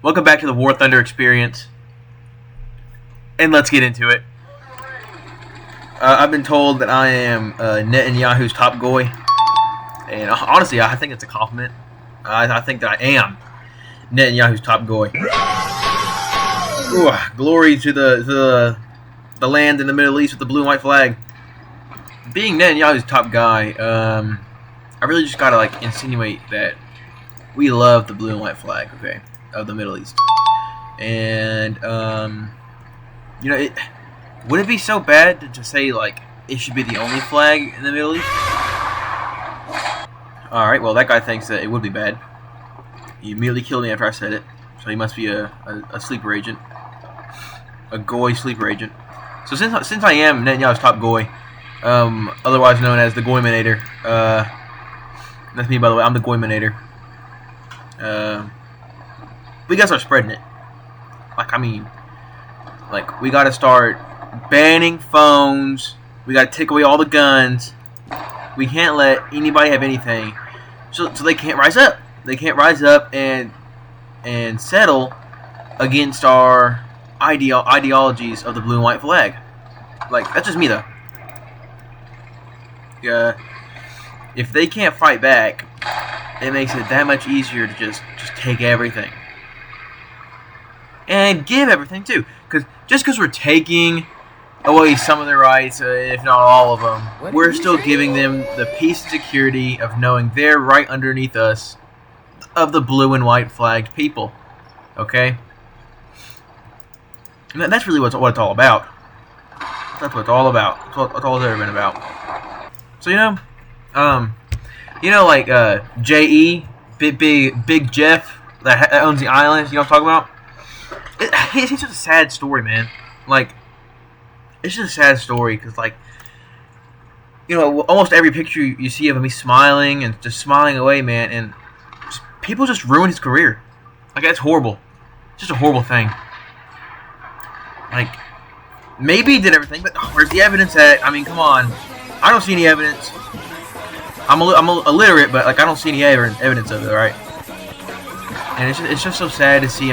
Welcome back to the War Thunder experience. And let's get into it. I've been told that I am Netanyahu's top goy. And honestly, I think it's a compliment. I think that I am Netanyahu's top goy. Ooh, glory to the land in the Middle East with the blue and white flag. Being Netanyahu's top guy, I really just gotta insinuate that we love the blue and white flag, okay, of the Middle East. And would it be so bad to say it should be the only flag in the Middle East? All right, well that guy thinks that it would be bad. He immediately killed me after I said it, so he must be a sleeper agent, a goy sleeper agent. So since I am Netanyahu's top goy, otherwise known as the Goyminator, that's me by the way. I'm the Goyminator. We gotta start spreading it. We gotta start banning phones. We gotta take away all the guns. We can't let anybody have anything, so they can't rise up. They can't rise up and settle against our ideologies of the blue and white flag. That's just me though. If they can't fight back, it makes it that much easier to just take everything and give everything too. Because we're taking away some of their rights, if not all of them, we're still giving them the peace and security of knowing they're right underneath us, of the blue and white flagged people. Okay, and that's really what it's all about. That's what it's all about. That's all it's ever been about. So J.E. Big Jeff that owns the island. You know what I'm talking about? It's just a sad story, man. It's just a sad story because, almost every picture you see of him, he's smiling and just smiling away, man. And people just ruin his career. That's horrible. It's just a horrible thing. Maybe he did everything, but where's the evidence at? I mean, come on. I don't see any evidence. I'm illiterate, but I don't see any evidence of it, right? And it's just so sad to see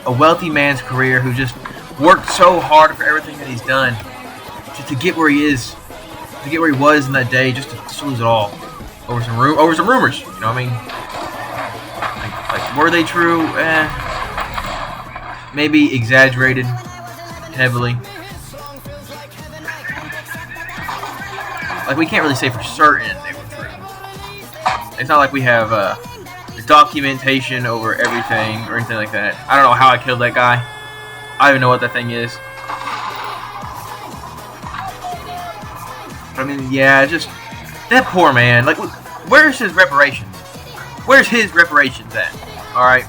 a wealthy man's career who just worked so hard for everything that he's done, just to get where he is, to get where he was in that day, just to lose it all over some rumors. You know what I mean? Were they true? Maybe exaggerated heavily. We can't really say for certain they were true. It's not like we have documentation over everything or anything like that. I don't know how I killed that guy. I don't even know what that thing is. But I mean, yeah, just that poor man. Where's his reparations? Where's his reparations at? All right.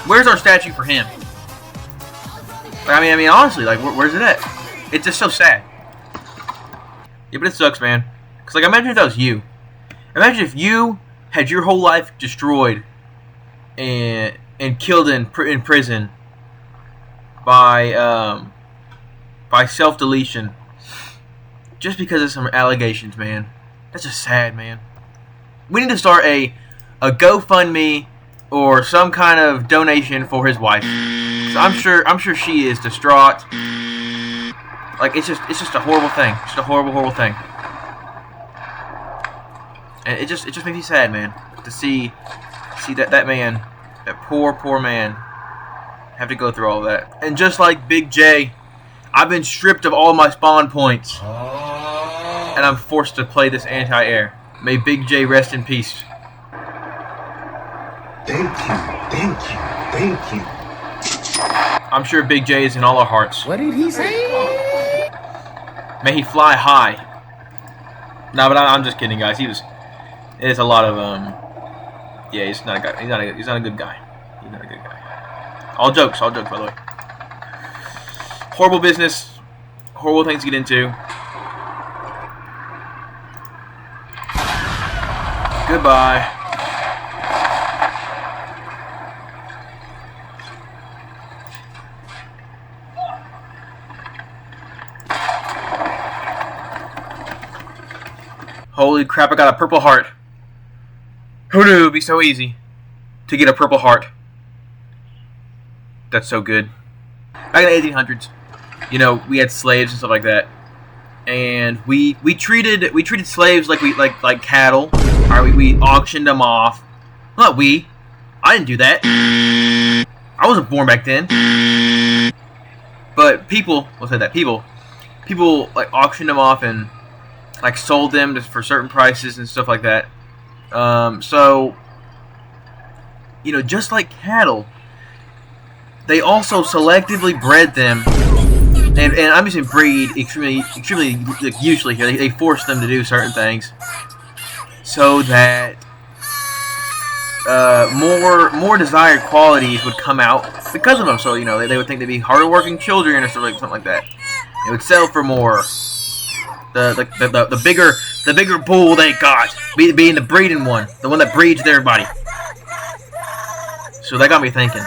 Where's our statue for him? I mean, honestly, where's it at? It's just so sad. Yeah, but it sucks, man. Because, imagine if that was you. Imagine if you had your whole life destroyed and killed in prison by self-deletion just because of some allegations, man. That's just sad, man. We need to start a GoFundMe or some kind of donation for his wife. So I'm sure she is distraught. It's just a horrible thing. It's just a horrible thing. And it just makes me sad, man, to see that man, that poor man, have to go through all that. And just like Big J, I've been stripped of all my spawn points, and I'm forced to play this anti-air. May Big J rest in peace. Thank you. I'm sure Big J is in all our hearts. What did he say? May he fly high. No, but I'm just kidding, guys. It's a lot of yeah, he's not a guy. He's not a good guy. He's not a good guy. All jokes, by the way. Horrible business, horrible things to get into. Goodbye. Holy crap, I got a purple heart. Who knew it would be so easy to get a purple heart? That's so good. Back in the 1800s, you know, we had slaves and stuff like that, and we treated slaves like cattle. All right, we auctioned them off. Not we. I didn't do that. I wasn't born back then. But people, we'll say that people like auctioned them off and like sold them for certain prices and stuff like that. So, you know, just like cattle, they also selectively bred them, and I'm using breed extremely like, usually here. They force them to do certain things so that more desired qualities would come out because of them. So, you know, they would think they'd be harder working children or something like that. It would sell for more. The bigger bull they got, being the breeding one, the one that breeds everybody. So that got me thinking,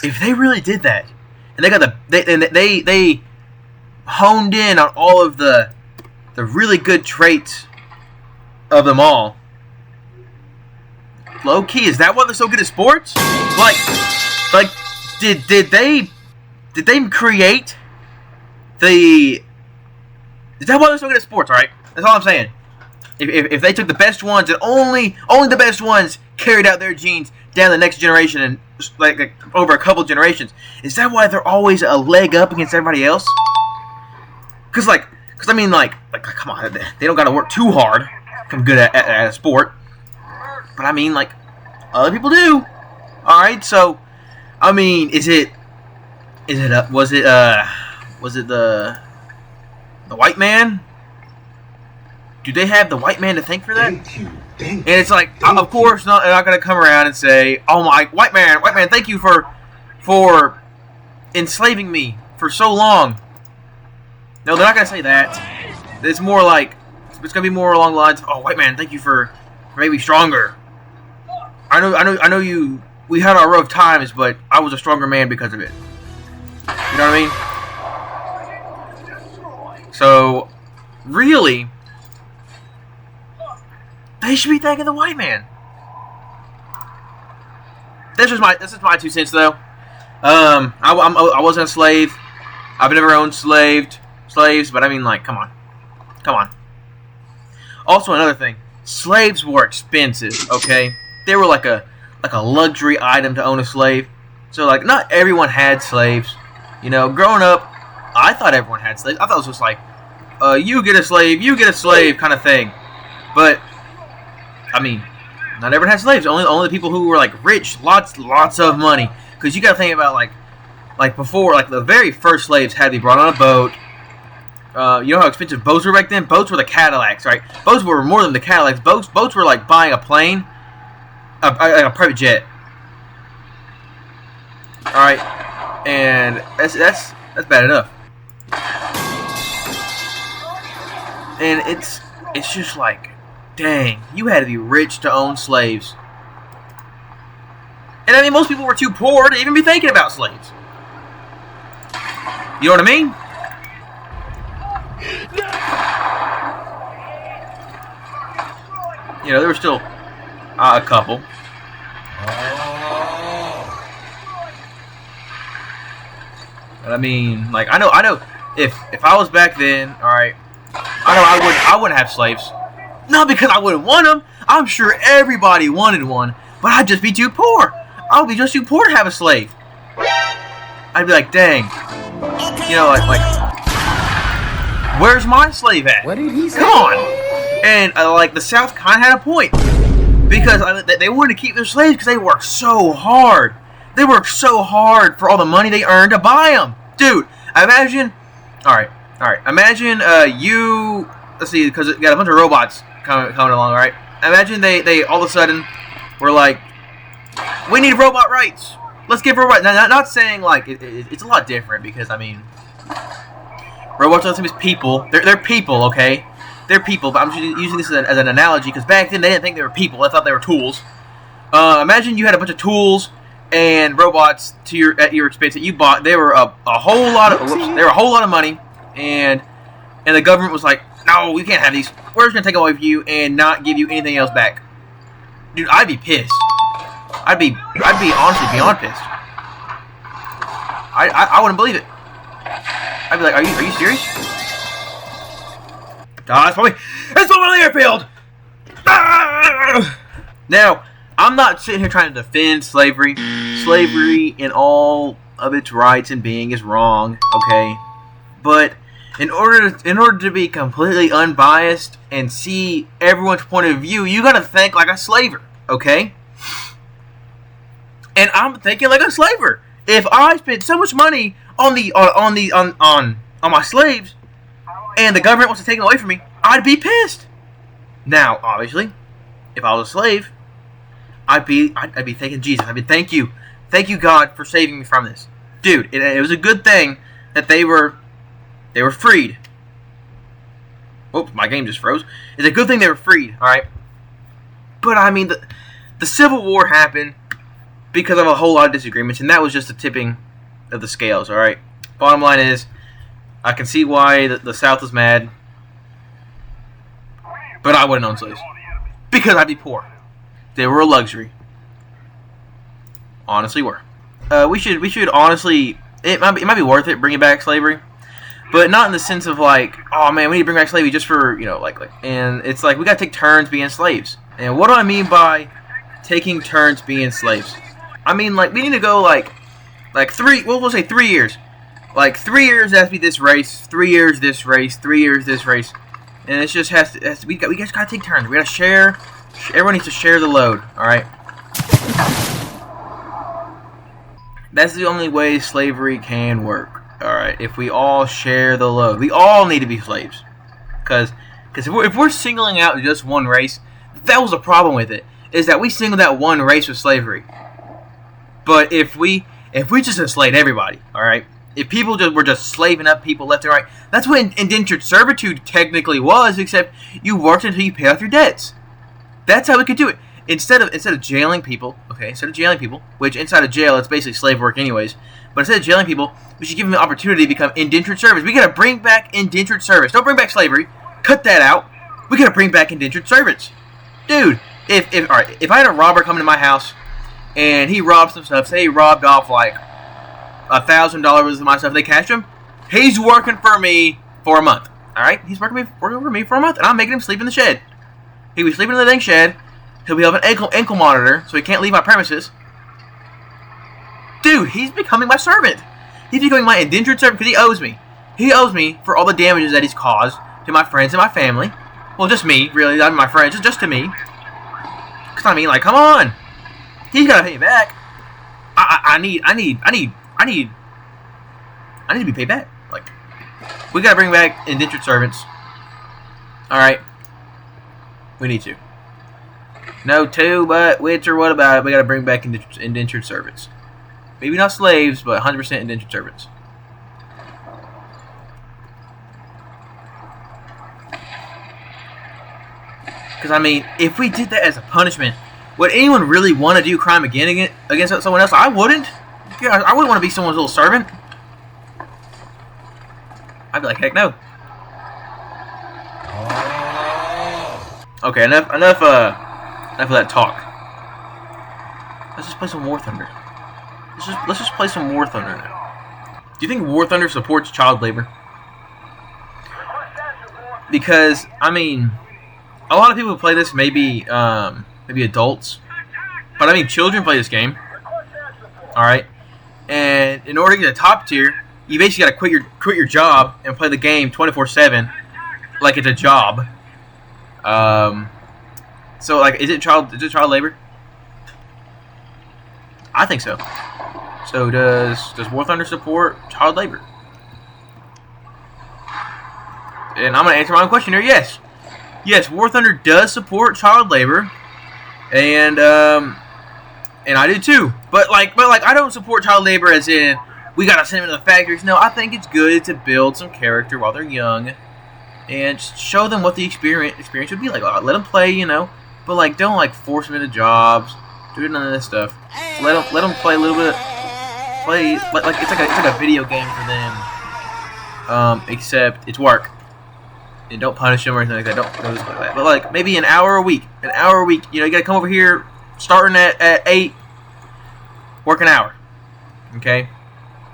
if they really did that, and they honed in on all of the really good traits of them all. Low key, is that why they're so good at sports? Like, did they create the? Is that why they're so good at sports? All right, that's all I'm saying. If they took the best ones and only the best ones carried out their genes down the next generation and like over a couple generations, is that why they're always a leg up against everybody else? Cause I mean, come on, they don't got to work too hard to become good at a sport. But I mean, like, other people do. All right, so I mean, was it the white man? Do they have the white man to thank for that? Thank you. And it's like, of course, they're not going to come around and say, "Oh my, white man, thank you for enslaving me for so long." No, they're not going to say that. It's more like, it's going to be more along the lines of, "Oh, white man, thank you for making me stronger. I know you. We had our rough times, but I was a stronger man because of it." You know what I mean? So, really, they should be thanking the white man. This is my 2 cents, though. I wasn't a slave. I've never owned slaves, but I mean, like, come on. Also, another thing, slaves were expensive. Okay, they were like a luxury item to own a slave. So, like, not everyone had slaves. You know, growing up, I thought everyone had slaves. I thought it was just like, you get a slave kind of thing. But I mean, not everyone had slaves. Only the people who were like rich, lots of money. Because you got to think about like before, like the very first slaves had to be brought on a boat. You know how expensive boats were back then? Boats were the Cadillacs, right? Boats were more than the Cadillacs. Boats were like buying a plane, a private jet. All right, and that's bad enough. And it's just like, dang, you had to be rich to own slaves. And I mean, most people were too poor to even be thinking about slaves. You know what I mean? You know, there were still a couple. But I mean, like, I know if I was back then, all right, I wouldn't have slaves. Not because I wouldn't want them. I'm sure everybody wanted one, but I'd just be too poor. I would be just too poor to have a slave. I'd be like, dang, you know, like, where's my slave at? What did he say? Come on. And like the South kind of had a point because they wanted to keep their slaves because they worked so hard. They worked so hard for all the money they earned to buy them, dude. Imagine, all right. Imagine you. Let's see, because it got a bunch of robots coming along. All right. Imagine they all of a sudden were like, we need robot rights. Let's give robots. Now, not saying like it's a lot different because I mean, robots are the same as people. They're people, okay? They're people. But I'm just using this as an analogy because back then they didn't think they were people. They thought they were tools. Imagine you had a bunch of tools and robots at your expense that you bought. They were a whole lot of money, and the government was like, no, we can't have these. We're just gonna take away from you and not give you anything else back. Dude, I'd be pissed. I'd be honestly beyond pissed. I wouldn't believe it. I'd be like, are you serious? Ah, it's probably the airfield. Ah! Now, I'm not sitting here trying to defend slavery. Slavery in all of its rights and being is wrong, okay? But in order to be completely unbiased and see everyone's point of view, you gotta think like a slaver, okay? And I'm thinking like a slaver. If I spent so much money on my slaves, and the government wants to take it away from me, I'd be pissed. Now, obviously, if I was a slave, I'd be thanking Jesus. I'd be thank you God for saving me from this, dude. It was a good thing that they were freed. Oops, my game just froze. It's a good thing they were freed. All right, but I mean the Civil War happened because of a whole lot of disagreements, and that was just the tipping of the scales. All right. Bottom line is, I can see why the South is mad, but I wouldn't own slaves because I'd be poor. They were a luxury. Honestly, were. We should honestly. It might be worth it bringing back slavery, but not in the sense of like, oh man, we need to bring back slavery just for like. And it's like we gotta take turns being slaves. And what do I mean by taking turns being slaves? I mean like we need to go like 3. Well, we'll say 3 years. Like 3 years has to be this race, 3 years this race, 3 years this race, and it just has to. We just gotta take turns. We gotta share. Everyone needs to share the load. All right. That's the only way slavery can work. All right. If we all share the load, we all need to be slaves. Because if we're singling out just one race, that was a problem with it. Is that we singled out one race with slavery. But if we just enslaved everybody, all right. If people were just slaving up people left and right, that's what indentured servitude technically was. Except you worked until you pay off your debts. That's how we could do it. Instead of jailing people, okay. Instead of jailing people, which inside of jail it's basically slave work anyways. But instead of jailing people, we should give them the opportunity to become indentured servants. We gotta bring back indentured service. Don't bring back slavery. Cut that out. We gotta bring back indentured servants, dude. If I had a robber come into my house and he robbed some stuff, say he robbed off like $1,000 of my stuff, they catch him, he's working for me for a month. Alright? He's working for me for a month, and I'm making him sleep in the shed. He'll be sleeping in the dang shed. He'll be having an ankle monitor, so he can't leave my premises. Dude, he's becoming my servant. He's becoming my indentured servant because he owes me. He owes me for all the damages that he's caused to my friends and my family. Well, just me, really, not my friends, just to me. Because I mean, like, come on. He's gotta pay me back. I need to be paid back. Like, we gotta bring back indentured servants. Alright. We need to. No two, but which or what about it? We gotta bring back indentured servants. Maybe not slaves, but 100% indentured servants. Because, I mean, if we did that as a punishment, would anyone really want to do crime again against someone else? I wouldn't. Yeah, I wouldn't want to be someone's little servant. I'd be like, heck no. Okay, enough of that talk. Let's just play some War Thunder. Let's just play some War Thunder now. Do you think War Thunder supports child labor? Because I mean, a lot of people who play this maybe adults, but I mean children play this game. All right, and in order to get a top tier, you basically got to quit your job and play the game 24/7, like it's a job. So like, is it child labor? I think so. So does War Thunder support child labor? And I'm gonna answer my own question here. Yes, War Thunder does support child labor, and I do too. But like I don't support child labor as in we gotta send them to the factories. No, I think it's good to build some character while they're young, and just show them what the experience would be like. Let them play, you know, but like don't like force them into jobs. Do none of this stuff. Let them play a little bit. Like it's like a video game for them. Except it's work. And don't punish them or anything like that. Don't do like that. But like maybe an hour a week. You know, you gotta come over here starting at 8. Work an hour. Okay.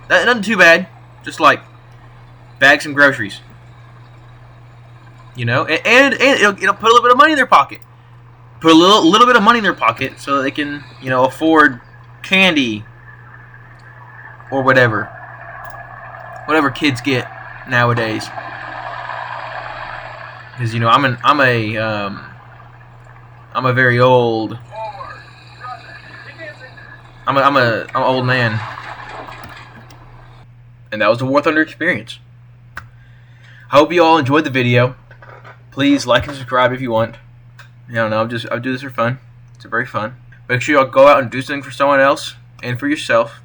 Nothing too bad. Just like bag some groceries. You know, and it'll put a little bit of money in their pocket. Put a little bit of money in their pocket so that they can, you know, afford candy or whatever kids get nowadays. Because, you know, I'm a very old. I'm an old man, and that was the War Thunder experience. I hope you all enjoyed the video. Please like and subscribe if you want. I don't know, I do this for fun. It's very fun. Make sure y'all go out and do something for someone else and for yourself.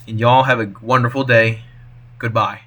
And y'all have a wonderful day. Goodbye.